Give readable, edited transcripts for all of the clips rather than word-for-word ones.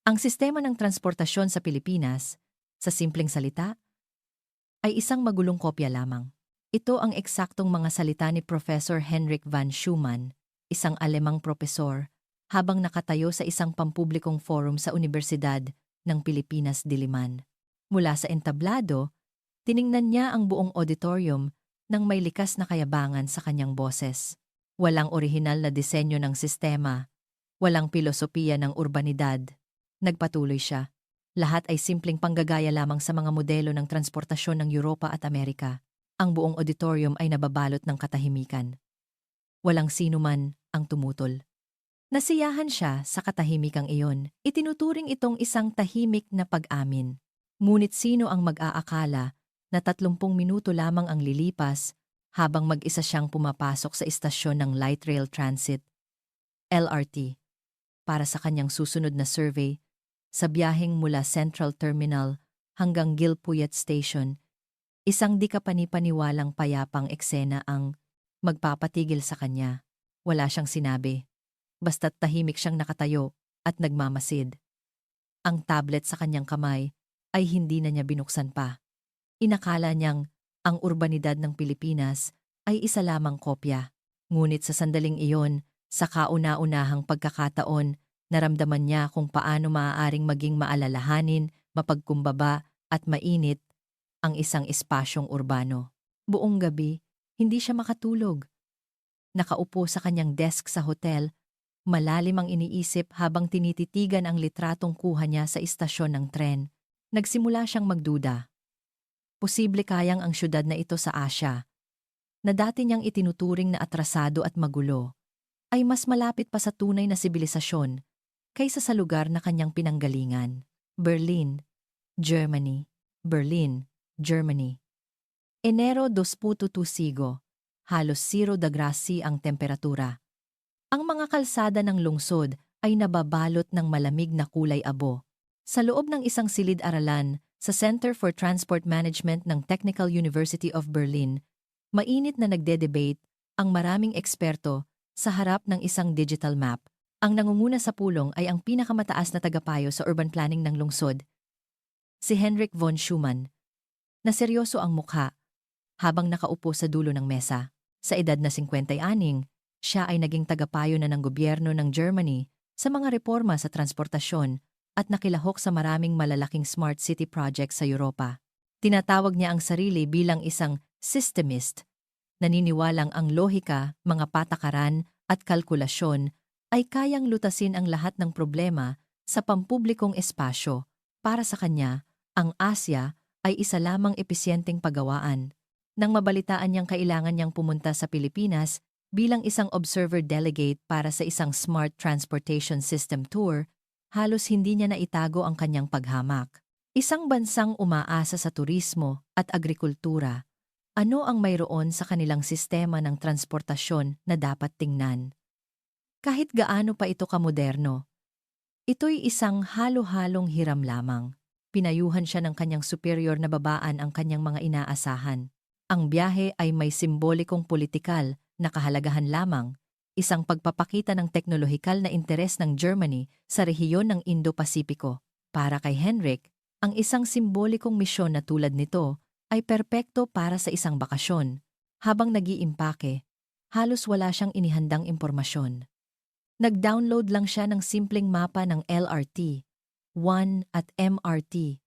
Ang sistema ng transportasyon sa Pilipinas, sa simpleng salita, ay isang magulong kopya lamang. Ito ang eksaktong mga salita ni Professor Henrik van Schumann, isang Alemang propesor, habang nakatayo sa isang pampublikong forum sa Universidad ng Pilipinas, Diliman. Mula sa entablado, tiningnan niya ang buong auditorium nang may likas na kayabangan sa kanyang boses. Walang orihinal na disenyo ng sistema, walang pilosopiya ng urbanidad. Nagpatuloy siya. Lahat ay simpleng panggagaya lamang sa mga modelo ng transportasyon ng Europa at Amerika. Ang buong auditorium ay nababalot ng katahimikan. Walang sino man ang tumutol. Nasiyahan siya sa katahimikang iyon. Itinuturing itong isang tahimik na pag-amin. Ngunit sino ang mag-aakala na 30 minuto lamang ang lilipas habang mag-isa siyang pumapasok sa istasyon ng Light Rail Transit, LRT, para sa kanyang susunod na survey sa biyaheng mula Central Terminal hanggang Gilpuyat Station. Isang di kapanipaniwalang payapang eksena ang magpapatigil sa kanya. Wala siyang sinabi. Basta't tahimik siyang nakatayo at nagmamasid. Ang tablet sa kanyang kamay ay hindi na niya binuksan pa. Inakala niyang ang urbanidad ng Pilipinas ay isa lamang kopya. Ngunit sa sandaling iyon, sa kauna-unahang pagkakataon, naramdaman niya kung paano maaaring maging maalalahanin, mapagkumbaba at mainit ang isang espasyong urbano. Buong gabi, hindi siya makatulog. Nakaupo sa kanyang desk sa hotel, malalim ang iniisip habang tinititigan ang litratong kuha niya sa istasyon ng tren. Nagsimula siyang magduda. Posible kayang ang syudad na ito sa Asya, na dati niyang itinuturing na atrasado at magulo, ay mas malapit pa sa tunay na sibilisasyon kaysa sa lugar na kanyang pinanggalingan. Berlin, Germany. Berlin, Germany. Enero 2025, halos 0 ang temperatura. Ang mga kalsada ng lungsod ay nababalot ng malamig na kulay abo. Sa loob ng isang silid-aralan sa Center for Transport Management ng Technical University of Berlin, mainit na nagde-debate ang maraming eksperto sa harap ng isang digital map. Ang nangunguna sa pulong ay ang pinakamataas na tagapayo sa urban planning ng lungsod, si Henrik von Schumann, na seryoso ang mukha habang nakaupo sa dulo ng mesa. Sa edad na 56, siya ay naging tagapayo na ng gobyerno ng Germany sa mga reforma sa transportasyon at nakilahok sa maraming malalaking smart city projects sa Europa. Tinatawag niya ang sarili bilang isang systemist, naniniwalang ang lohika, mga patakaran at kalkulasyon ay kayang lutasin ang lahat ng problema sa pampublikong espasyo. Para sa kanya, ang Asya ay isa lamang episyenteng paggawaan. Nang mabalitaan niyang kailangan niyang pumunta sa Pilipinas bilang isang observer delegate para sa isang smart transportation system tour, halos hindi niya naitago ang kanyang paghamak. Isang bansang umaasa sa turismo at agrikultura. Ano ang mayroon sa kanilang sistema ng transportasyon na dapat tingnan? Kahit gaano pa ito kamoderno, ito'y isang halo-halong hiram lamang. Pinayuhan siya ng kanyang superior na babaan ang kanyang mga inaasahan. Ang biyahe ay may simbolikong politikal na kahalagahan lamang, isang pagpapakita ng teknolohikal na interes ng Germany sa rehiyon ng Indo-Pasipiko. Para kay Henrik, ang isang simbolikong misyon na tulad nito ay perpekto para sa isang bakasyon. Habang nag-iimpake, halos wala siyang inihandang impormasyon. Nag-download lang siya ng simpleng mapa ng LRT 1 at MRT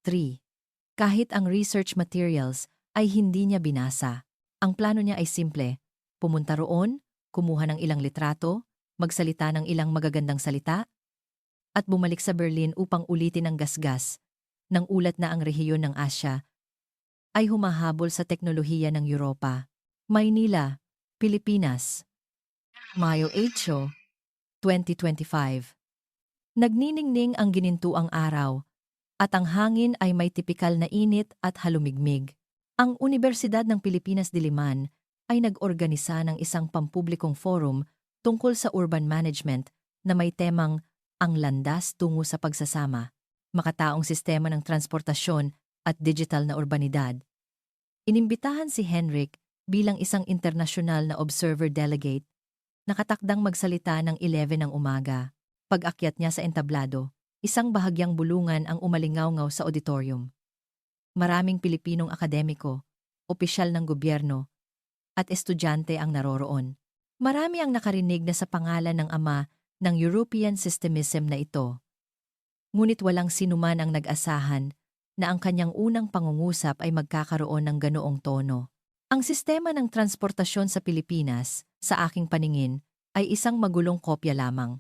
3. Kahit ang research materials ay hindi niya binasa. Ang plano niya ay simple: pumunta roon, kumuha ng ilang litrato, magsalita ng ilang magagandang salita, at bumalik sa Berlin upang ulitin ang gasgas ng ulat na ang rehiyon ng Asya ay humahabol sa teknolohiya ng Europa. Maynila, Pilipinas, Mayo 8, 2025. Nagniningning ang ginintuang araw at ang hangin ay may tipikal na init at halumigmig. Ang Universidad ng Pilipinas Diliman ay nag-organisa ng isang pampublikong forum tungkol sa urban management na may temang ang landas tungo sa pagsasama, makataong sistema ng transportasyon at digital na urbanidad. Inimbitahan si Henrik bilang isang internasyonal na observer delegate, nakatakdang magsalita ng 11 ng umaga. Pag-akyat niya sa entablado, Isang bahagyang bulungan ang umalingaw-ngaw sa auditorium. Maraming Pilipinong akademiko, opisyal ng gobyerno, at estudyante ang naroroon. Marami ang nakarinig na sa pangalan ng ama ng European Systemism na ito. Ngunit walang sinuman ang nag-asahan na ang kanyang unang pangungusap ay magkakaroon ng ganoong tono. Ang sistema ng transportasyon sa Pilipinas, sa aking paningin, ay isang magulong kopya lamang.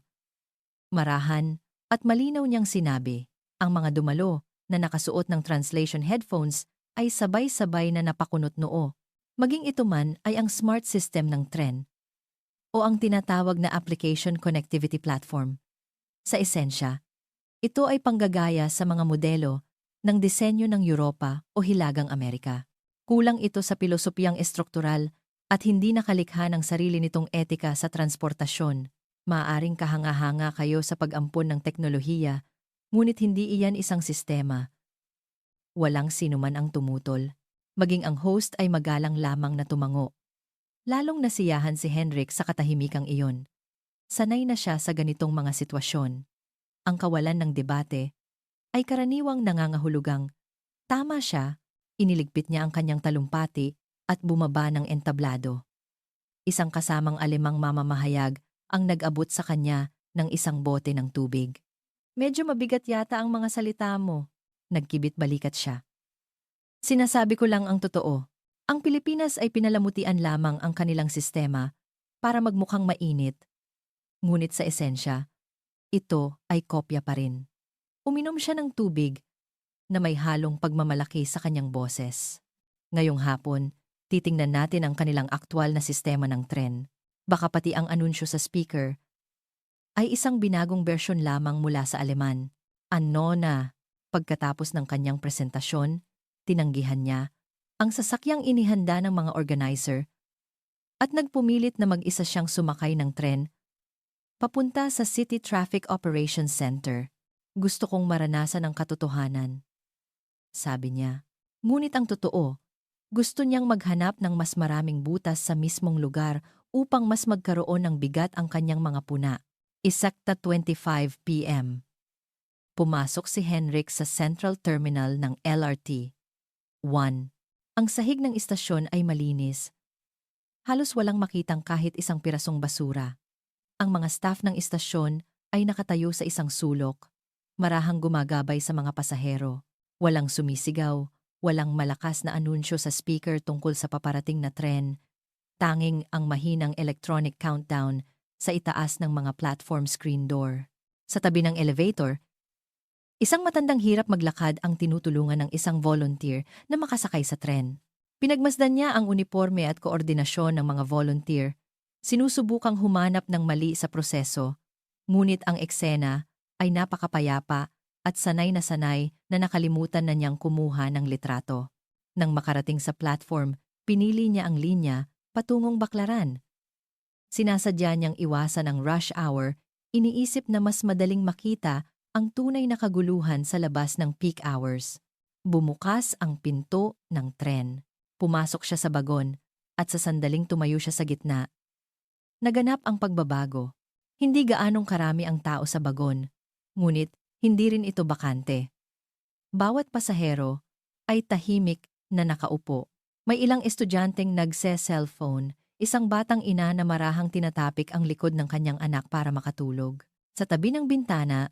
Marahan at malinaw niyang sinabi, ang mga dumalo na nakasuot ng translation headphones ay sabay-sabay na napakunot noo. Maging ito man ay ang smart system ng tren o ang tinatawag na application connectivity platform. Sa esensya, ito ay panggagaya sa mga modelo ng disenyo ng Europa o Hilagang Amerika. Kulang ito sa pilosopiyang estruktural at hindi nakalikha ng sarili nitong etika sa transportasyon. Maaaring kahanga-hanga kayo sa pag-ampon ng teknolohiya, ngunit hindi iyan isang sistema. Walang sinuman ang tumutol. Maging ang host ay magalang lamang na tumango. Lalong nasiyahan si Henrik sa katahimikang iyon. Sanay na siya sa ganitong mga sitwasyon. Ang kawalan ng debate ay karaniwang nangangahulugang, tama siya, iniligpit niya ang kanyang talumpati at bumaba ng entablado. Isang kasamang alemang mamamahayag ang nag-abot sa kanya ng isang bote ng tubig. Medyo mabigat yata ang mga salita mo. Nagkibit balikat siya. Sinasabi ko lang ang totoo. Ang Pilipinas ay pinalamutian lamang ang kanilang sistema para magmukhang mainit. Ngunit sa esensya, ito ay kopya pa rin. Uminom siya ng tubig na may halong pagmamalaki sa kanyang boses. Ngayong hapon, titingnan natin ang kanilang aktwal na sistema ng tren. Baka pati ang anunsyo sa speaker ay isang binagong bersyon lamang mula sa Aleman. Ano na, pagkatapos ng kanyang presentasyon, tinanggihan niya ang sasakyang inihanda ng mga organizer at nagpumilit na mag-isa siyang sumakay ng tren papunta sa City Traffic Operations Center. Gusto kong maranasan ang katotohanan, sabi niya. Ngunit ang totoo, gusto niyang maghanap ng mas maraming butas sa mismong lugar upang mas magkaroon ng bigat ang kanyang mga puna. Isakta 25 p.m. Pumasok si Henrik sa Central Terminal ng LRT. 1. Ang sahig ng istasyon ay malinis. Halos walang makitang kahit isang pirasong basura. Ang mga staff ng istasyon ay nakatayo sa isang sulok, marahang gumagabay sa mga pasahero. Walang sumisigaw, walang malakas na anunsyo sa speaker tungkol sa paparating na tren. Tanging ang mahinang electronic countdown sa itaas ng mga platform screen door. Sa tabi ng elevator, isang matandang hirap maglakad ang tinutulungan ng isang volunteer na makasakay sa tren. Pinagmasdan niya ang uniforme at koordinasyon ng mga volunteer. Sinusubukang humanap ng mali sa proseso, ngunit ang eksena ay napakapayapa at sanay na nakalimutan na niyang kumuha ng litrato. Nang makarating sa platform, pinili niya ang linya patungong Baklaran. Sinasadya niyang iwasan ang rush hour, iniisip na mas madaling makita ang tunay na kaguluhan sa labas ng peak hours. Bumukas ang pinto ng tren. Pumasok siya sa bagon at sa sandaling tumayo siya sa gitna. Naganap ang pagbabago. Hindi gaanong karami ang tao sa bagon, ngunit hindi rin ito bakante. Bawat pasahero ay tahimik na nakaupo. May ilang estudyanteng nagse-cellphone, isang batang ina na marahang tinatapik ang likod ng kanyang anak para makatulog. Sa tabi ng bintana,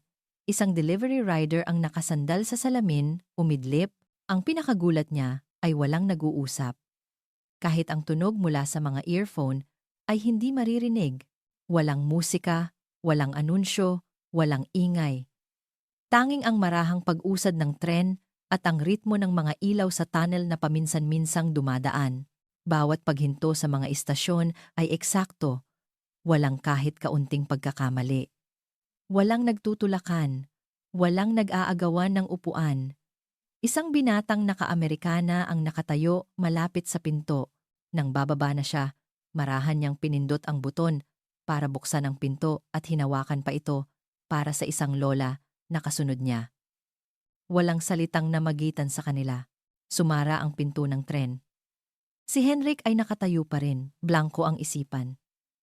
isang delivery rider ang nakasandal sa salamin, umidlip. Ang pinakagulat niya ay walang nag-uusap. Kahit ang tunog mula sa mga earphone ay hindi maririnig. Walang musika, walang anunsyo, walang ingay. Tanging ang marahang pag-usad ng tren at ang ritmo ng mga ilaw sa tunnel na paminsan-minsang dumadaan. Bawat paghinto sa mga istasyon ay eksakto. Walang kahit kaunting pagkakamali. Walang nagtutulakan. Walang nag-aagawan ng upuan. Isang binatang naka-Amerikana ang nakatayo malapit sa pinto. Nang bababa na siya, marahan niyang pinindot ang buton para buksan ang pinto at hinawakan pa ito para sa isang lola na kasunod niya. Walang salitang namagitan sa kanila. Sumara ang pinto ng tren. Si Henrik ay nakatayo pa rin, blanko ang isipan.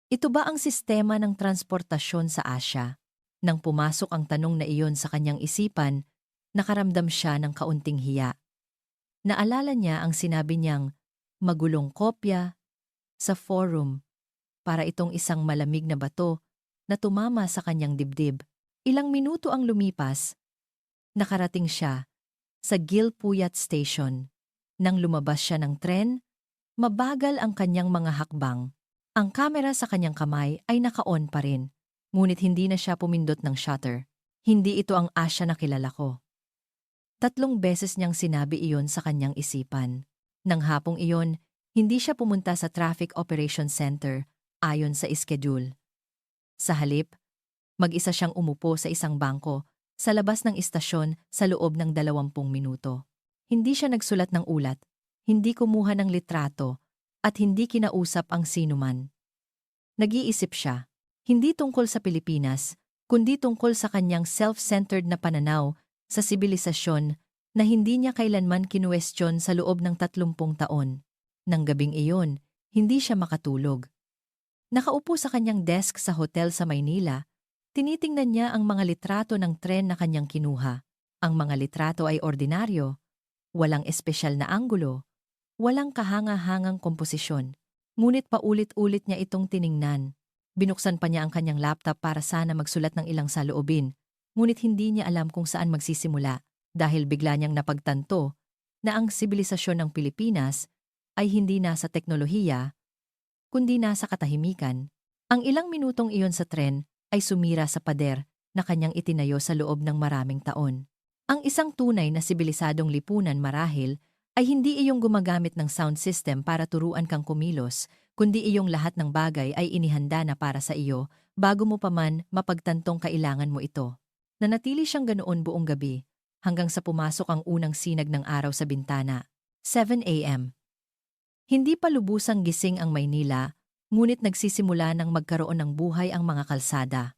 Ito ba ang sistema ng transportasyon sa Asya? Nang pumasok ang tanong na iyon sa kanyang isipan, nakaramdam siya ng kaunting hiya. Naalala niya ang sinabi niyang magulong kopya sa forum para itong isang malamig na bato na tumama sa kanyang dibdib. Ilang minuto ang lumipas, nakarating siya sa Gilpuyat Station. Nang lumabas siya ng tren, mabagal ang kanyang mga hakbang. Ang kamera sa kanyang kamay ay naka-on pa rin, ngunit hindi na siya pumindot ng shutter. Hindi ito ang Asya na kilala ko. 3 beses niyang sinabi iyon sa kanyang isipan. Nang hapong iyon, hindi siya pumunta sa Traffic Operations Center ayon sa schedule. Sa halip, mag-isa siyang umupo sa isang bangko sa labas ng istasyon sa loob ng 20 minuto. Hindi siya nagsulat ng ulat, hindi kumuha ng litrato, at hindi kinausap ang sinuman. Nag-iisip siya, hindi tungkol sa Pilipinas, kundi tungkol sa kanyang self-centered na pananaw sa sibilisasyon na hindi niya kailanman kinuwestiyon sa loob ng 30 taon. Nang gabing iyon, hindi siya makatulog. Nakaupo sa kanyang desk sa hotel sa Maynila, tinitingnan niya ang mga litrato ng tren na kanyang kinuha. Ang mga litrato ay ordinaryo, walang espesyal na anggulo, walang kahanga-hangang komposisyon. Ngunit paulit-ulit niya itong tiningnan. Binuksan pa niya ang kanyang laptop para sana magsulat ng ilang saloobin, ngunit hindi niya alam kung saan magsisimula dahil bigla niyang napagtanto na ang sibilisasyon ng Pilipinas ay hindi nasa teknolohiya, kundi nasa katahimikan. Ang ilang minutong iyon sa tren ay sumira sa pader na kanyang itinayo sa loob ng maraming taon. Ang isang tunay na sibilisadong lipunan marahil ay hindi iyong gumagamit ng sound system para turuan kang kumilos, kundi iyong lahat ng bagay ay inihanda na para sa iyo bago mo pa man mapagtantong kailangan mo ito. Nanatili siyang ganoon buong gabi hanggang sa pumasok ang unang sinag ng araw sa bintana. 7 a.m. Hindi pa lubusang gising ang Maynila, ngunit nagsisimula ng magkaroon ng buhay ang mga kalsada.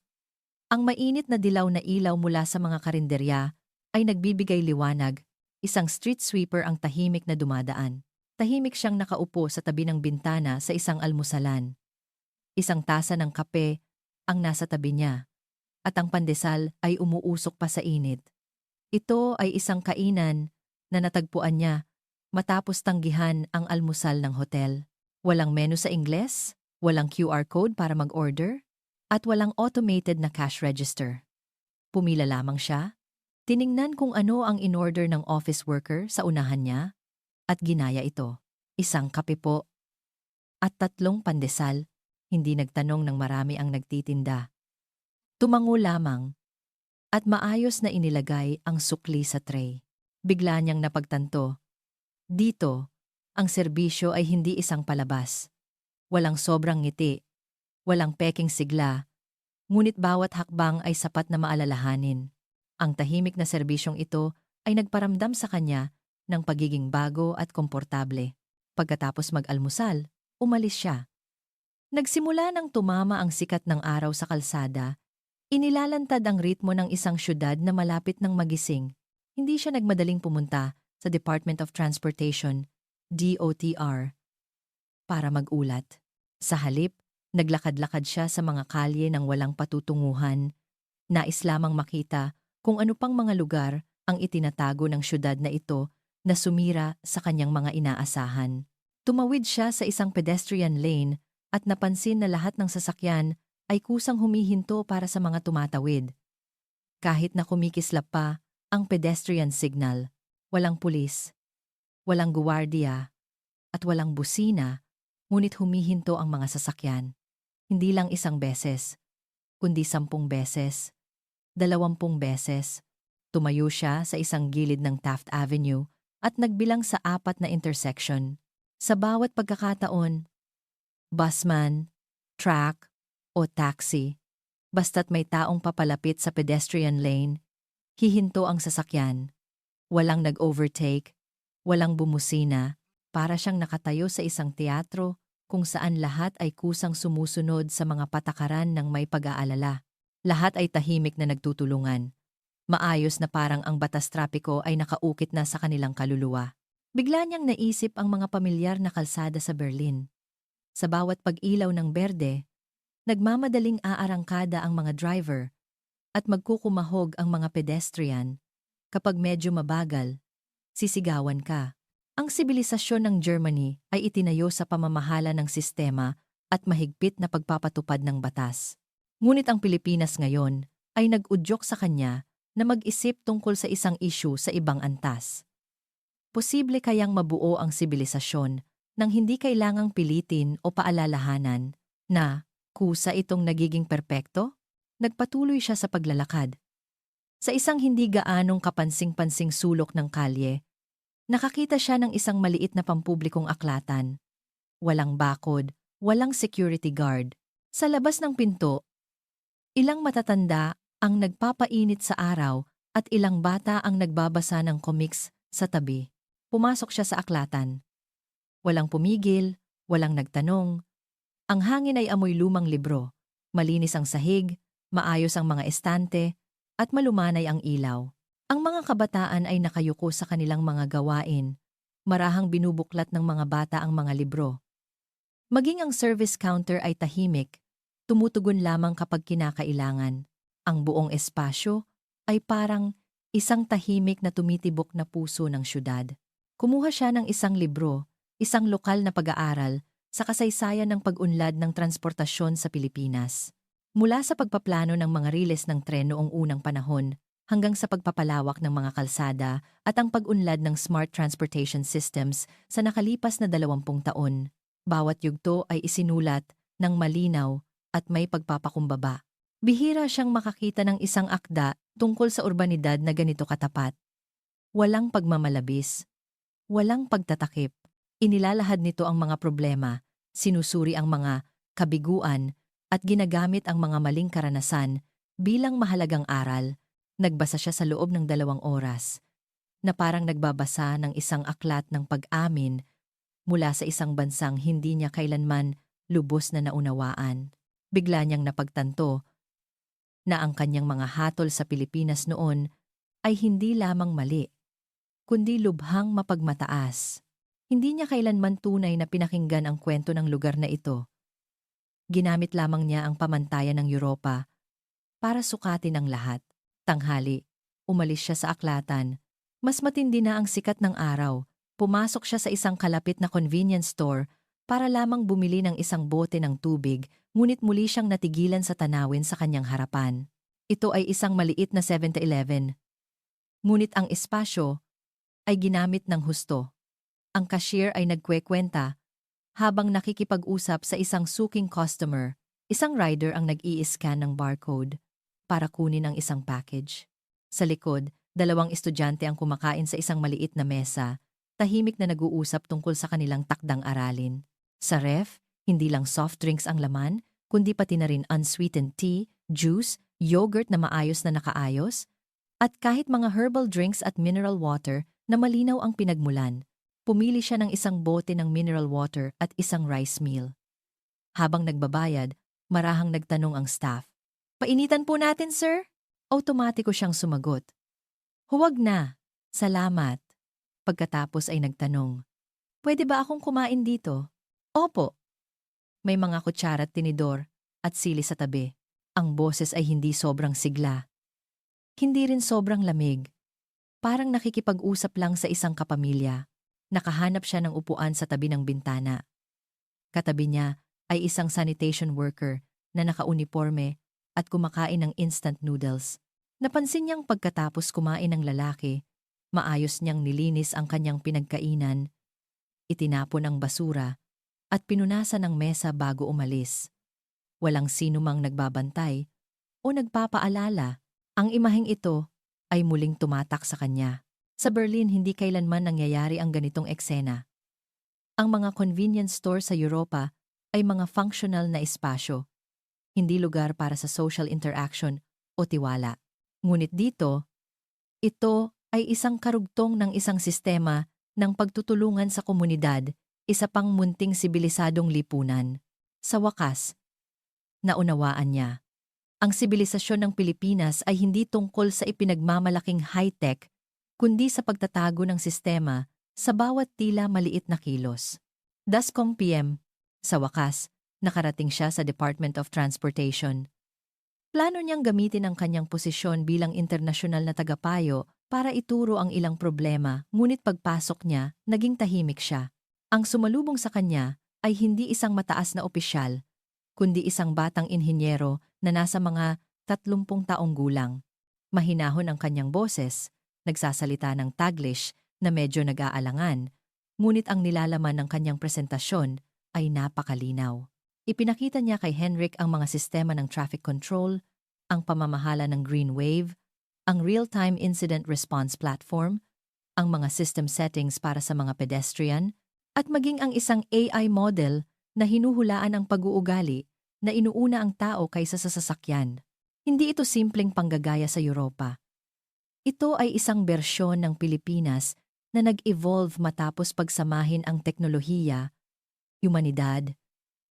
Ang mainit na dilaw na ilaw mula sa mga karinderya ay nagbibigay liwanag. Isang street sweeper ang tahimik na dumadaan. Tahimik siyang nakaupo sa tabi ng bintana sa isang almusalan. Isang tasa ng kape ang nasa tabi niya, at ang pandesal ay umuusok pa sa init. Ito ay isang kainan na natagpuan niya matapos tanggihan ang almusal ng hotel. Walang menu sa Ingles, walang QR code para mag-order, at walang automated na cash register. Pumila lamang siya, tiningnan kung ano ang in-order ng office worker sa unahan niya, at ginaya ito. Isang kape po, at 3 pandesal, hindi nagtanong ng marami ang nagtitinda. Tumango lamang, at maayos na inilagay ang sukli sa tray. Bigla niyang napagtanto. Dito, ang serbisyo ay hindi isang palabas. Walang sobrang ngiti, walang peking sigla, ngunit bawat hakbang ay sapat na maalalahanin. Ang tahimik na serbisyong ito ay nagparamdam sa kanya ng pagiging bago at komportable. Pagkatapos mag-almusal, umalis siya. Nagsimula nang tumama ang sikat ng araw sa kalsada, inilalantad ang ritmo ng isang syudad na malapit ng magising. Hindi siya nagmadaling pumunta sa Department of Transportation, DOTR, para magulat. Sa halip, naglakad-lakad siya sa mga kalye ng walang patutunguhan, nais lamang makita kung ano pang mga lugar ang itinatago ng syudad na ito na sumira sa kanyang mga inaasahan. Tumawid siya sa isang pedestrian lane at napansin na lahat ng sasakyan ay kusang humihinto para sa mga tumatawid. Kahit na kumikislap pa ang pedestrian signal, walang pulis, walang guwardiya, at walang busina, ngunit humihinto ang mga sasakyan. Hindi lang isang beses, kundi 10 beses, 20 beses. Tumayo siya sa isang gilid ng Taft Avenue at nagbilang sa 4 na intersection. Sa bawat pagkakataon, busman, truck, o taxi, basta't may taong papalapit sa pedestrian lane, hihinto ang sasakyan. Walang nag-overtake, walang bumusina, para siyang nakatayo sa isang teatro kung saan lahat ay kusang sumusunod sa mga patakaran ng may pag-aalala. Lahat ay tahimik na nagtutulungan. Maayos na parang ang batas trapiko ay nakaukit na sa kanilang kaluluwa. Bigla niyang naisip ang mga pamilyar na kalsada sa Berlin. Sa bawat pag-ilaw ng berde, nagmamadaling aarangkada ang mga driver, at magkukumahog ang mga pedestrian. Kapag medyo mabagal, sisigawan ka. Ang sibilisasyon ng Germany ay itinayo sa pamamahala ng sistema at mahigpit na pagpapatupad ng batas. Ngunit ang Pilipinas ngayon ay nag-udyok sa kanya na mag-isip tungkol sa isang issue sa ibang antas. Posible kayang mabuo ang sibilisasyon nang hindi kailangang pilitin o paalalahanan na kusa itong nagiging perpekto? Nagpatuloy siya sa paglalakad. Sa isang hindi gaanong kapansing-pansing sulok ng kalye, nakakita siya ng isang maliit na pampublikong aklatan. Walang bakod, walang security guard. Sa labas ng pinto, ilang matatanda ang nagpapainit sa araw at ilang bata ang nagbabasa ng comics sa tabi. Pumasok siya sa aklatan. Walang pumigil, walang nagtanong. Ang hangin ay amoy lumang libro. Malinis ang sahig, maayos ang mga estante, at malumanay ang ilaw. Ang mga kabataan ay nakayuko sa kanilang mga gawain. Marahang binubuklat ng mga bata ang mga libro. Maging ang service counter ay tahimik, tumutugon lamang kapag kinakailangan. Ang buong espasyo ay parang isang tahimik na tumitibok na puso ng syudad. Kumuha siya ng isang libro, isang lokal na pag-aaral sa kasaysayan ng pag-unlad ng transportasyon sa Pilipinas. Mula sa pagpaplano ng mga riles ng tren noong unang panahon hanggang sa pagpapalawak ng mga kalsada at ang pag-unlad ng smart transportation systems sa nakalipas na 20 taon. Bawat yugto ay isinulat ng malinaw at may pagpapakumbaba. Bihira siyang makakita ng isang akda tungkol sa urbanidad na ganito katapat. Walang pagmamalabis, walang pagtatakip. Inilalahad nito ang mga problema, sinusuri ang mga kabiguan at ginagamit ang mga maling karanasan bilang mahalagang aral. Nagbasa siya sa loob ng 2 oras na parang nagbabasa ng isang aklat ng pag-amin mula sa isang bansang hindi niya kailanman lubos na naunawaan. Bigla niyang napagtanto na ang kanyang mga hatol sa Pilipinas noon ay hindi lamang mali, kundi lubhang mapagmataas. Hindi niya kailanman tunay na pinakinggan ang kwento ng lugar na ito. Ginamit lamang niya ang pamantayan ng Europa para sukatin ang lahat. Tanghali, umalis siya sa aklatan. Mas matindi na ang sikat ng araw. Pumasok siya sa isang kalapit na convenience store para lamang bumili ng isang bote ng tubig, ngunit muli siyang natigilan sa tanawin sa kanyang harapan. Ito ay isang maliit na 7-Eleven. Ngunit ang espasyo ay ginamit ng husto. Ang cashier ay nagkwekwenta habang nakikipag-usap sa isang suking customer. Isang rider ang nag-i-scan ng barcode para kunin ang isang package. Sa likod, 2 estudyante ang kumakain sa isang maliit na mesa, tahimik na nag-uusap tungkol sa kanilang takdang aralin. Sa ref, hindi lang soft drinks ang laman, kundi pati na rin unsweetened tea, juice, yogurt na maayos na nakaayos, at kahit mga herbal drinks at mineral water na malinaw ang pinagmulan. Pumili siya ng isang bote ng mineral water at isang rice meal. Habang nagbabayad, marahang nagtanong ang staff. "Painitan po natin, sir?" Automatiko siyang sumagot. "Huwag na. Salamat." Pagkatapos ay nagtanong, "Pwede ba akong kumain dito?" "Opo." May mga kutsara at tinidor at sili sa tabi. Ang boses ay hindi sobrang sigla. Hindi rin sobrang lamig. Parang nakikipag-usap lang sa isang kapamilya. Nakahanap siya ng upuan sa tabi ng bintana. Katabi niya ay isang sanitation worker na nakauniporme at kumakain ng instant noodles. Napansin niyang pagkatapos kumain ng lalaki, maayos niyang nilinis ang kanyang pinagkainan, itinapon ang basura, at pinunasan ang mesa bago umalis. Walang sino mang nagbabantay o nagpapaalala. Ang imaheng ito ay muling tumatak sa kanya. Sa Berlin, hindi kailanman nangyayari ang ganitong eksena. Ang mga convenience store sa Europa ay mga functional na espasyo, hindi lugar para sa social interaction o tiwala. Ngunit dito, ito ay isang karugtong ng isang sistema ng pagtutulungan sa komunidad, isa pang munting sibilisadong lipunan. Sa wakas, naunawaan niya. Ang sibilisasyon ng Pilipinas ay hindi tungkol sa ipinagmamalaking high-tech, kundi sa pagtatago ng sistema sa bawat tila maliit na kilos. 10 PM, sa wakas, nakarating siya sa Department of Transportation. Plano niyang gamitin ang kanyang posisyon bilang internasyonal na tagapayo para ituro ang ilang problema, ngunit pagpasok niya, naging tahimik siya. Ang sumalubong sa kanya ay hindi isang mataas na opisyal, kundi isang batang inhinyero na nasa mga 30 taong gulang. Mahinahon ang kanyang boses, nagsasalita ng Taglish na medyo nag-aalangan, ngunit ang nilalaman ng kanyang presentasyon ay napakalinaw. Ipinakita niya kay Henrik ang mga sistema ng traffic control, ang pamamahala ng Green Wave, ang real-time incident response platform, ang mga system settings para sa mga pedestrian, at maging ang isang AI model na hinuhulaan ang pag-uugali na inuuna ang tao kaysa sa sasakyan. Hindi ito simpleng panggagaya sa Europa. Ito ay isang bersyon ng Pilipinas na nag-evolve matapos pagsamahin ang teknolohiya, humanidad,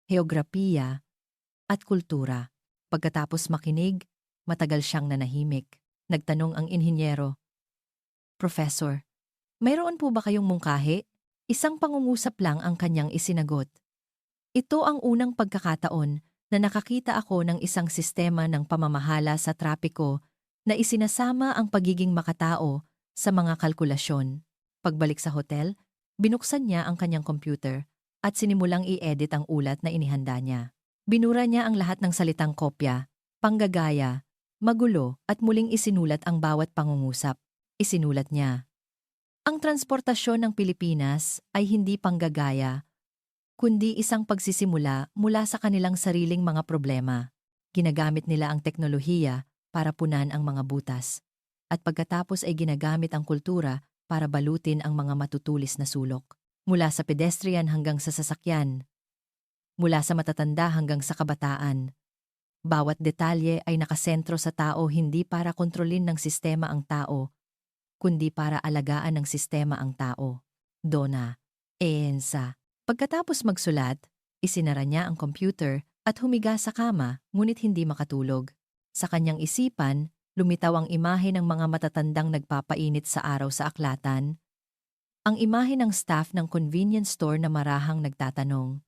heograpiya, at kultura. Pagkatapos makinig, matagal siyang nanahimik. Nagtanong ang inhinyero, "Professor, mayroon po ba kayong mungkahi?" Isang pangungusap lang ang kanyang isinagot. Ito ang unang pagkakataon na nakakita ako ng isang sistema ng pamamahala sa trapiko na isinasama ang pagiging makatao sa mga kalkulasyon. Pagbalik sa hotel, binuksan niya ang kanyang computer at sinimulang i-edit ang ulat na inihanda niya. Binura niya ang lahat ng salitang kopya, panggagaya, magulo at muling isinulat ang bawat pangungusap. Isinulat niya, "Ang transportasyon ng Pilipinas ay hindi panggagaya, kundi isang pagsisimula mula sa kanilang sariling mga problema. Ginagamit nila ang teknolohiya para punan ang mga butas, at pagkatapos ay ginagamit ang kultura para balutin ang mga matutulis na sulok. Mula sa pedestrian hanggang sa sasakyan, mula sa matatanda hanggang sa kabataan. Bawat detalye ay nakasentro sa tao, hindi para kontrolin ng sistema ang tao, kundi para alagaan ng sistema ang tao." Donna Ensa. Pagkatapos magsulat, isinara niya ang computer at humiga sa kama, ngunit hindi makatulog. Sa kanyang isipan, lumitaw ang imahe ng mga matatandang nagpapainit sa araw sa aklatan, ang imahe ng staff ng convenience store na marahang nagtatanong,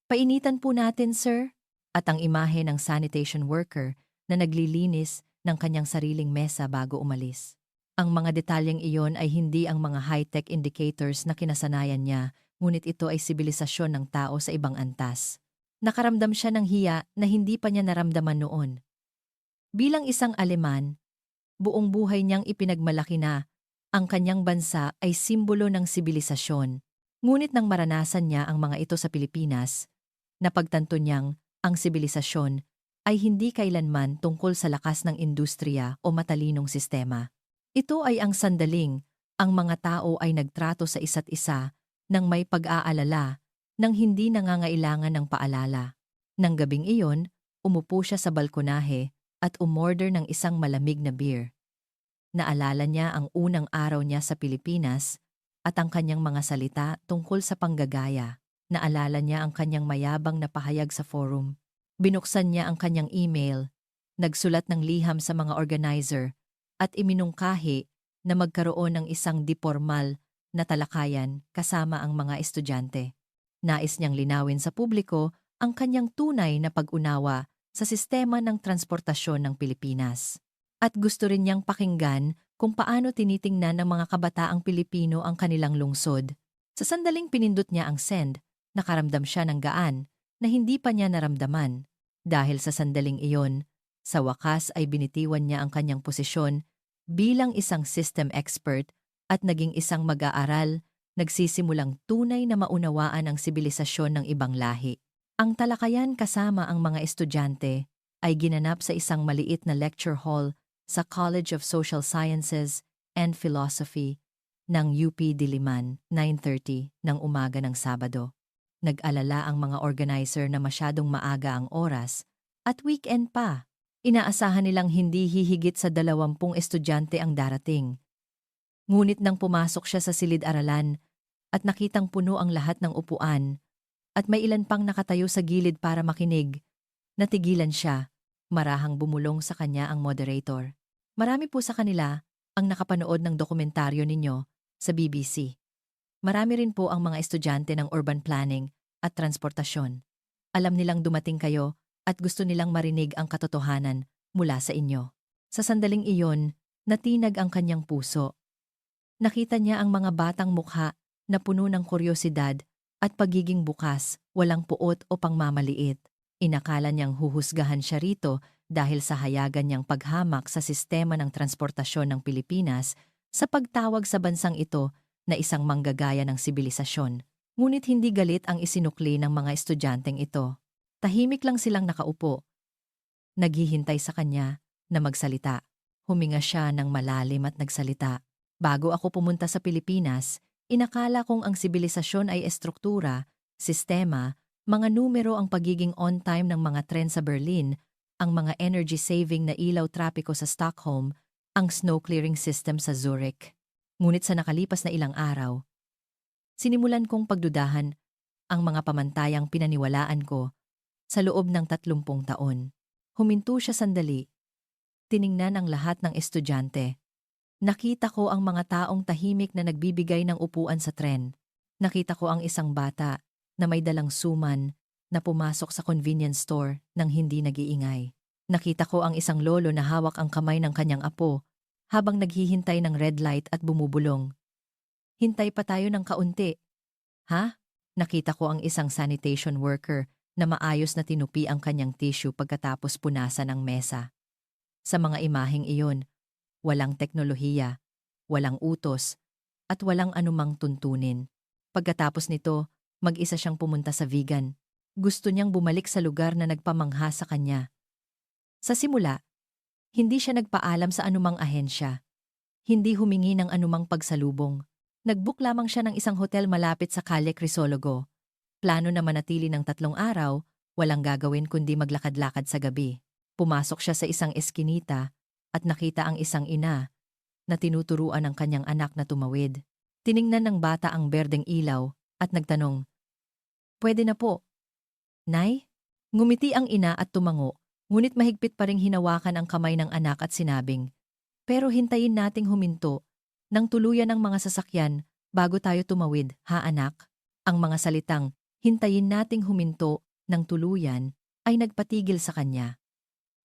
"Painitan po natin, sir?" At ang imahe ng sanitation worker na naglilinis ng kanyang sariling mesa bago umalis. Ang mga detalyeng iyon ay hindi ang mga high-tech indicators na kinasanayan niya, ngunit ito ay sibilisasyon ng tao sa ibang antas. Nakaramdam siya ng hiya na hindi pa niya naramdaman noon. Bilang isang Aleman, buong buhay niyang ipinagmalaki na ang kanyang bansa ay simbolo ng sibilisasyon. Ngunit nang maranasan niya ang mga ito sa Pilipinas, napagtanto niyang ang sibilisasyon ay hindi kailanman tungkol sa lakas ng industriya o matalinong sistema. Ito ay ang sandaling ang mga tao ay nagtrato sa isa't isa nang may pag-aalala, nang hindi nangangailangan ng paalala. Nang gabing iyon, umupo siya sa balkonahe at umorder ng isang malamig na beer. Naalala niya ang unang araw niya sa Pilipinas at ang kanyang mga salita tungkol sa panggagaya. Naalala niya ang kanyang mayabang na pahayag sa forum. Binuksan niya ang kanyang email, nagsulat ng liham sa mga organizer, at iminungkahi na magkaroon ng isang di-formal na talakayan kasama ang mga estudyante. Nais niyang linawin sa publiko ang kanyang tunay na pag-unawa sa sistema ng transportasyon ng Pilipinas. At gusto rin niyang pakinggan kung paano tinitingnan ng mga kabataang Pilipino ang kanilang lungsod. Sa sandaling pinindot niya ang send, nakaramdam siya ng gaan na hindi pa niya naramdaman. Dahil sa sandaling iyon, sa wakas ay binitiwan niya ang kanyang posisyon bilang isang system expert at naging isang mag-aaral, nagsisimulang tunay na maunawaan ang sibilisasyon ng ibang lahi. Ang talakayan kasama ang mga estudyante ay ginanap sa isang maliit na lecture hall sa College of Social Sciences and Philosophy ng UP Diliman, 9:30 ng umaga ng Sabado. Nag-alala ang mga organizer na masyadong maaga ang oras at weekend pa. Inaasahan nilang hindi hihigit sa 20 estudyante ang darating. Ngunit nang pumasok siya sa silid-aralan at nakitang puno ang lahat ng upuan at may ilan pang nakatayo sa gilid para makinig, natigilan siya. Marahang bumulong sa kanya ang moderator. "Marami po sa kanila ang nakapanood ng dokumentaryo ninyo sa BBC. Marami rin po ang mga estudyante ng urban planning at transportasyon. Alam nilang dumating kayo at gusto nilang marinig ang katotohanan mula sa inyo. Sa sandaling iyon, natinag ang kanyang puso. Nakita niya ang mga batang mukha na puno ng kuryosidad at pagiging bukas, walang puot o pangmamaliit. Inakala niyang huhusgahan siya rito dahil sa hayagan niyang paghamak sa sistema ng transportasyon ng Pilipinas sa pagtawag sa bansang ito na isang manggagaya ng sibilisasyon. Ngunit hindi galit ang isinukli ng mga estudyanteng ito. Tahimik lang silang nakaupo. Naghihintay sa kanya na magsalita. Huminga siya ng malalim at nagsalita. Bago ako pumunta sa Pilipinas, inakala kong ang sibilisasyon ay estruktura, sistema, mga numero ang pagiging on-time ng mga tren sa Berlin, ang mga energy-saving na ilaw trapiko sa Stockholm, ang snow-clearing system sa Zurich. Ngunit sa nakalipas na ilang araw, sinimulan kong pagdudahan ang mga pamantayang pinaniwalaan ko sa loob ng 30 taon. Huminto siya sandali. Tiningnan ang lahat ng estudyante. Nakita ko ang mga taong tahimik na nagbibigay ng upuan sa tren. Nakita ko ang isang bata na may dalang suman na pumasok sa convenience store nang hindi nag-iingay. Nakita ko ang isang lolo na hawak ang kamay ng kanyang apo habang naghihintay ng red light at bumubulong. Hintay pa tayo ng kaunti. Ha? Nakita ko ang isang sanitation worker na maayos na tinupi ang kanyang tissue pagkatapos punasan ang mesa. Sa mga imaheng iyon, walang teknolohiya, walang utos, at walang anumang tuntunin. Pagkatapos nito, mag-isa siyang pumunta sa vegan. Gusto niyang bumalik sa lugar na nagpamangha sa kanya. Sa simula, hindi siya nagpaalam sa anumang ahensya. Hindi humingi ng anumang pagsalubong. Nag-book lamang siya ng isang hotel malapit sa Calle Crisologo. Plano na manatili ng 3 araw, walang gagawin kundi maglakad-lakad sa gabi. Pumasok siya sa isang eskinita at nakita ang isang ina na tinuturuan ang kanyang anak na tumawid. Tiningnan ng bata ang berdeng ilaw at nagtanong, "Pwede na po." "Nay?" Ngumiti ang ina at tumango, ngunit mahigpit pa ring hinawakan ang kamay ng anak at sinabing, "Pero hintayin nating huminto ng tuluyan ang mga sasakyan bago tayo tumawid, ha anak?" Ang mga salitang, "hintayin nating huminto ng tuluyan" ay nagpatigil sa kanya.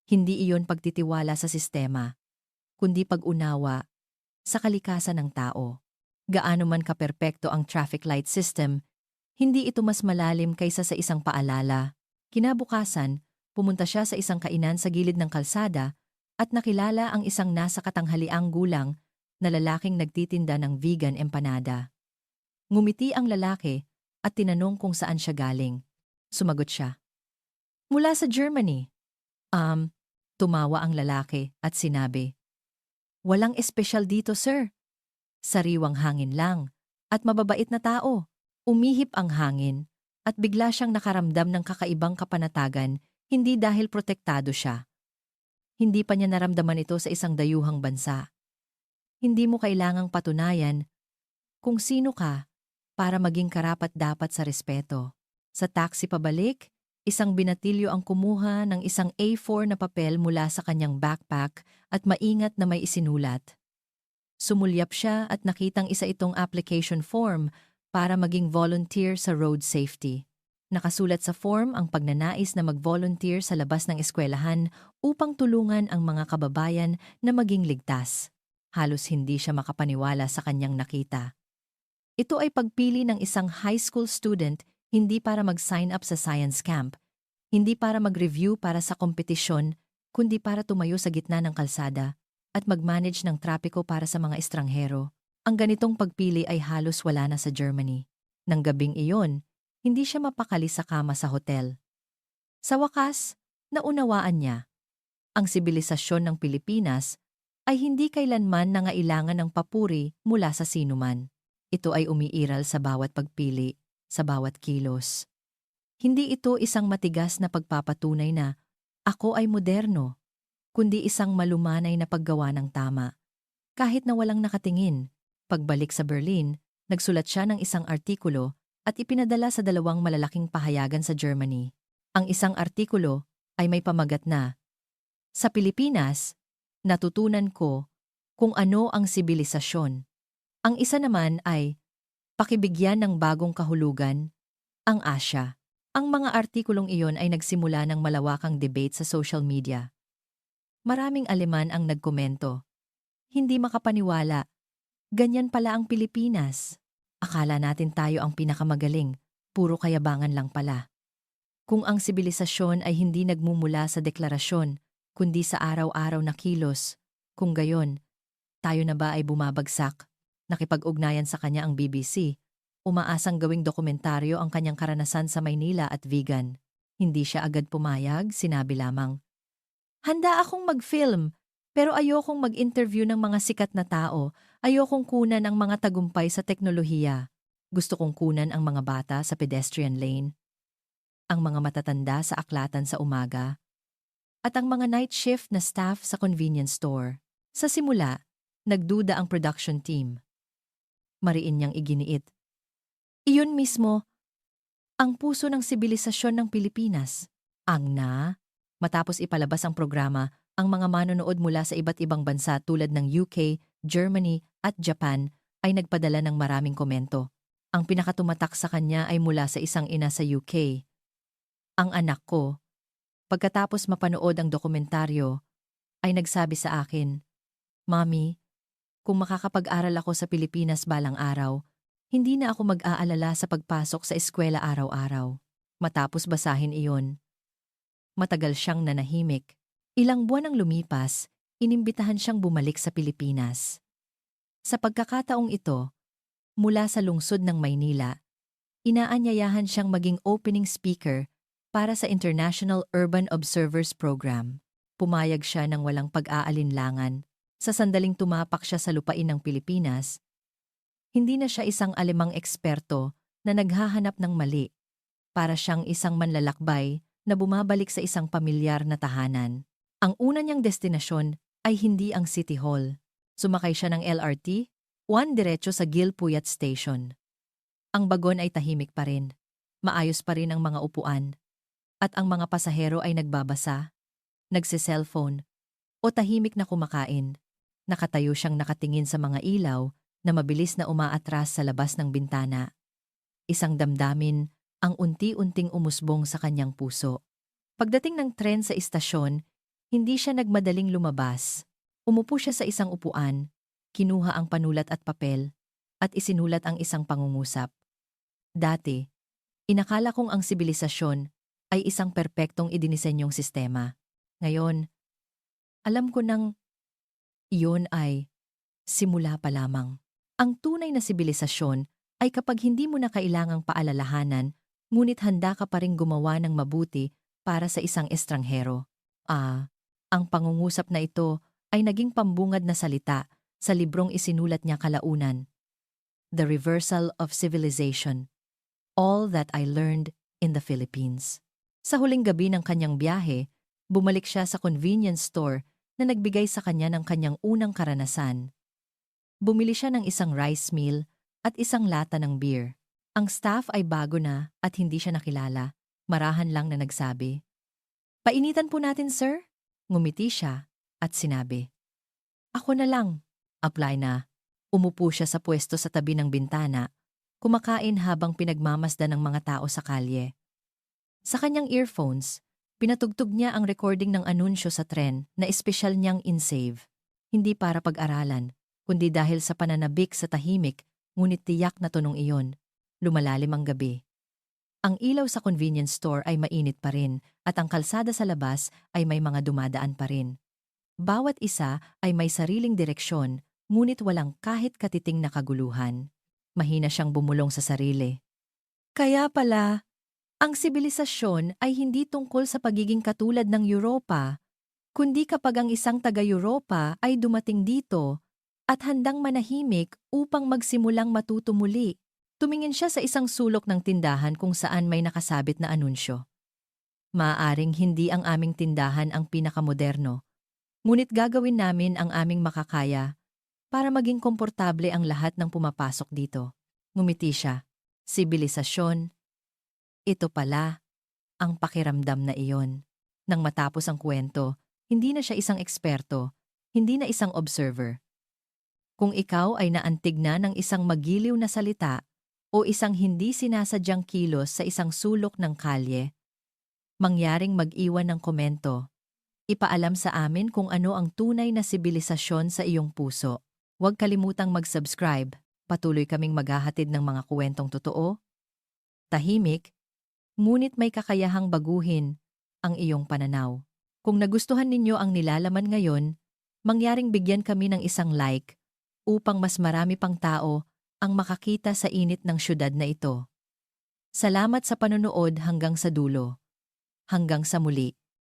Hindi iyon pagtitiwala sa sistema, kundi pag-unawa sa kalikasan ng tao. Gaano man kaperpekto ang traffic light system, hindi ito mas malalim kaysa sa isang paalala. Kinabukasan, pumunta siya sa isang kainan sa gilid ng kalsada at nakilala ang isang nasa katanghaliang gulang na lalaking nagtitinda ng vegan empanada. Ngumiti ang lalaki at tinanong kung saan siya galing. Sumagot siya, "Mula sa Germany." Tumawa ang lalaki at sinabi, "Walang espesyal dito, sir. Sariwang hangin lang at mababait na tao." Umihip ang hangin at bigla siyang nakaramdam ng kakaibang kapanatagan, hindi dahil protektado siya. Hindi pa niya naramdaman ito sa isang dayuhang bansa. Hindi mo kailangang patunayan kung sino ka para maging karapat-dapat sa respeto. Sa taxi pabalik, isang binatilyo ang kumuha ng isang A4 na papel mula sa kanyang backpack at maingat na may isinulat. Sumulyap siya at nakitang isa itong application form para maging volunteer sa road safety. Nakasulat sa form ang pagnanais na mag-volunteer sa labas ng eskwelahan upang tulungan ang mga kababayan na maging ligtas. Halos hindi siya makapaniwala sa kanyang nakita. Ito ay pagpili ng isang high school student hindi para mag-sign up sa science camp, hindi para mag-review para sa kompetisyon, kundi para tumayo sa gitna ng kalsada at mag-manage ng trapiko para sa mga estranghero. Ang ganitong pagpili ay halos wala na sa Germany. Nang gabing iyon, hindi siya mapakali sa kama sa hotel. Sa wakas, naunawaan niya. Ang sibilisasyon ng Pilipinas ay hindi kailanman nangailangan ng papuri mula sa sinuman. Ito ay umiiral sa bawat pagpili, sa bawat kilos. Hindi ito isang matigas na pagpapatunay na ako ay moderno, kundi isang malumanay na paggawa ng tama. Kahit na walang nakatingin, pagbalik sa Berlin, nagsulat siya ng isang artikulo at ipinadala sa 2 malalaking pahayagan sa Germany. Ang isang artikulo ay may pamagat na, "Sa Pilipinas, natutunan ko kung ano ang sibilisasyon." Ang isa naman ay, "Pakibigyan ng bagong kahulugan, ang Asya." Ang mga artikulong iyon ay nagsimula ng malawakang debate sa social media. Maraming Aleman ang nagkomento. Hindi makapaniwala. Ganyan pala ang Pilipinas. Akala natin tayo ang pinakamagaling, puro kayabangan lang pala. Kung ang sibilisasyon ay hindi nagmumula sa deklarasyon, kundi sa araw-araw na kilos, kung gayon, tayo na ba ay bumabagsak? Nakipag-ugnayan sa kanya ang BBC, umaasang gawing dokumentaryo ang kanyang karanasan sa Maynila at Vigan. Hindi siya agad pumayag, sinabi lamang. Handa akong mag-film, pero ayokong mag-interview ng mga sikat na tao, ayokong kunan ang mga tagumpay sa teknolohiya. Gusto kong kunan ang mga bata sa pedestrian lane, ang mga matatanda sa aklatan sa umaga, at ang mga night shift na staff sa convenience store. Sa simula, nagduda ang production team. Mariin niyang iginiit. Iyon mismo, ang puso ng sibilisasyon ng Pilipinas. Matapos ipalabas ang programa, ang mga manonood mula sa iba't ibang bansa tulad ng UK, Germany at Japan ay nagpadala ng maraming komento. Ang pinakatumatak sa kanya ay mula sa isang ina sa UK. Ang anak ko, pagkatapos mapanood ang dokumentaryo, ay nagsabi sa akin, Mommy, kung makakapag-aral ako sa Pilipinas balang araw, hindi na ako mag-aalala sa pagpasok sa eskwela araw-araw. Matapos basahin iyon, matagal siyang nanahimik. Ilang buwan ang lumipas, inimbitahan siyang bumalik sa Pilipinas. Sa pagkakataong ito, mula sa lungsod ng Maynila, inaanyayahan siyang maging opening speaker para sa International Urban Observers Program. Pumayag siya ng walang pag-aalinlangan. Sa sandaling tumapak siya sa lupain ng Pilipinas, hindi na siya isang alemang eksperto na naghahanap ng mali. Para siyang isang manlalakbay na bumabalik sa isang pamilyar na tahanan. Ang una niyang destinasyon ay hindi ang City Hall. Sumakay siya ng LRT, diretso sa Gilpuyat Station. Ang bagon ay tahimik pa rin. Maayos pa rin ang mga upuan. At ang mga pasahero ay nagbabasa, nagse-cellphone, o tahimik na kumakain. Nakatayo siyang nakatingin sa mga ilaw na mabilis na umaatras sa labas ng bintana. Isang damdamin ang unti-unting umusbong sa kanyang puso. Pagdating ng tren sa istasyon, hindi siya nagmadaling lumabas. Umupo siya sa isang upuan, kinuha ang panulat at papel, at isinulat ang isang pangungusap. Dati, inakala kong ang sibilisasyon ay isang perpektong idinisenyong sistema. Ngayon, alam ko nang iyon ay simula pa lamang. Ang tunay na sibilisasyon ay kapag hindi mo na kailangang paalalahanan, ngunit handa ka pa ring gumawa ng mabuti para sa isang estranghero. Ang pangungusap na ito ay naging pambungad na salita sa librong isinulat niya kalaunan. The Reversal of Civilization. All that I learned in the Philippines. Sa huling gabi ng kanyang biyahe, bumalik siya sa convenience store na nagbigay sa kanya ng kanyang unang karanasan. Bumili siya ng isang rice meal at isang lata ng beer. Ang staff ay bago na at hindi siya nakilala. Marahan lang na nagsabi, "Painitan po natin, sir?" Ngumiti siya at sinabi, "Ako na lang." Apply na. Umupo siya sa pwesto sa tabi ng bintana, kumakain habang pinagmamasdan ng mga tao sa kalye. Sa kanyang earphones, pinatugtog niya ang recording ng anunsyo sa tren na espesyal niyang in-save. Hindi para pag-aralan, kundi dahil sa pananabik sa tahimik, ngunit tiyak na tunong iyon. Lumalalim ang gabi. Ang ilaw sa convenience store ay mainit pa rin at ang kalsada sa labas ay may mga dumadaan pa rin. Bawat isa ay may sariling direksyon, ngunit walang kahit katiting na kaguluhan. Mahina siyang bumulong sa sarili. Kaya pala, ang sibilisasyon ay hindi tungkol sa pagiging katulad ng Europa, kundi kapag ang isang taga-Europa ay dumating dito at handang manahimik upang magsimulang matuto muli. Tumingin siya sa isang sulok ng tindahan kung saan may nakasabit na anunsyo. Maaaring hindi ang aming tindahan ang pinakamoderno, ngunit gagawin namin ang aming makakaya para maging komportable ang lahat ng pumapasok dito. Ngumiti siya. Sibilisasyon. Ito pala ang pakiramdam na iyon. Nang matapos ang kwento, hindi na siya isang eksperto, hindi na isang observer. Kung ikaw ay naantig na ng isang magiliw na salita o isang hindi sinasadyang kilos sa isang sulok ng kalye, mangyaring mag-iwan ng komento. Ipaalam sa amin kung ano ang tunay na sibilisasyon sa iyong puso. Huwag kalimutang mag-subscribe. Patuloy kaming maghahatid ng mga kwentong totoo, tahimik, ngunit may kakayahang baguhin ang iyong pananaw. Kung nagustuhan ninyo ang nilalaman ngayon, mangyaring bigyan kami ng isang like upang mas marami pang tao ang makakita sa init ng syudad na ito. Salamat sa panonood hanggang sa dulo. Hanggang sa muli.